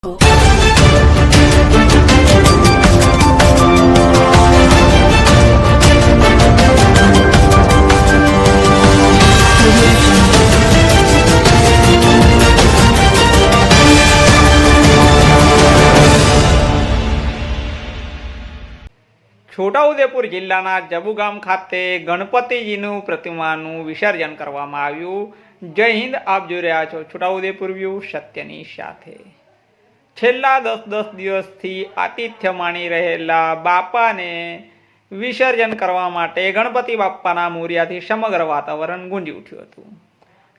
છોટાઉદેપુર જિલ્લાના જબુગામ ખાતે ગણપતિજીનું પ્રતિમાનું વિસર્જન કરવામાં આવ્યું। જય હિન્દ, આપ જોઈ રહ્યા છો છોટાઉદેપુર વ્યૂ સત્યની સાથે। છેલ્લા 10 દિવસથી આતિથ્ય માણી રહેલા બાપાને વિસર્જન કરવા માટે ગણપતિ બાપાના મોરિયાથી સમગ્ર વાતાવરણ ગુંજી ઉઠ્યું હતું।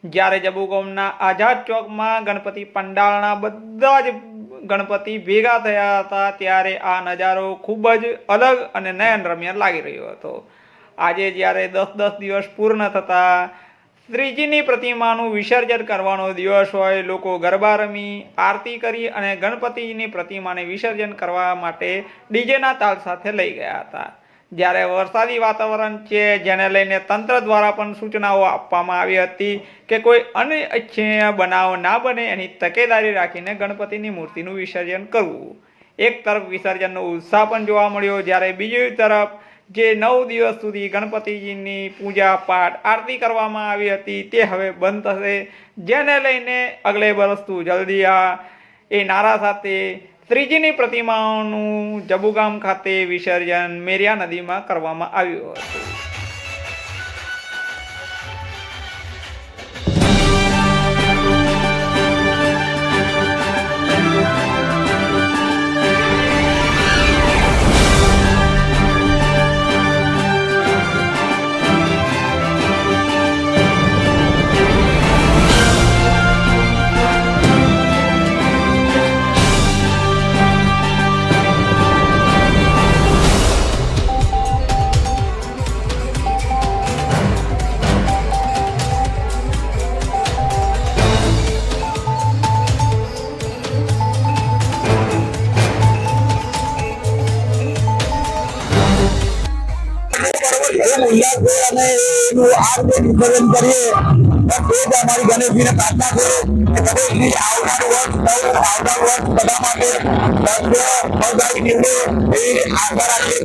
જ્યારે જબુગામના આઝાદ ચોકમાં ગણપતિ પંડાળના બધા જ ગણપતિ ભેગા થયા હતા ત્યારે આ નજારો ખૂબ જ અલગ અને નયનરમ્ય લાગી રહ્યો હતો। આજે જ્યારે 10 દિવસ પૂર્ણ થતાં ત્રીજીની પ્રતિમાનું વિસર્જન કરવાનો દિવસ હોય, લોકો ગરબા રમી, આરતી કરી અને ગણપતિજીની પ્રતિમાને વિસર્જન કરવા માટે ડીજેના તાલ સાથે લઈ ગયા હતા। જ્યારે વરસાદી વાતાવરણ છે, જેને લઈને તંત્ર દ્વારા પણ સૂચનાઓ આપવામાં આવી હતી કે કોઈ અનિચ્છનીય બનાવ ના બને એની તકેદારી રાખીને ગણપતિની મૂર્તિનું વિસર્જન કરવું। એક તરફ વિસર્જનનો ઉત્સાહ પણ જોવા મળ્યો, જ્યારે બીજી તરફ જે 9 દિવસ સુધી ગણપતિજીની પૂજા પાઠ આરતી કરવામાં આવી હતી તે હવે બંધ થશે, જેને લઈને અગલે વરસતું જલ્દી આ એ નારા સાથે ત્રીજીની પ્રતિમાઓનું જબુગામ ખાતે વિસર્જન મેરિયા નદીમાં કરવામાં આવ્યું હતું। વિસર્જન કરીએ અમારી ગણેશજીને પ્રાર્થના છે કે ગણેશજી આવનારું વર્ષ બધા માટે ફળદાયી નીવડે એવી આશા રાખીએ।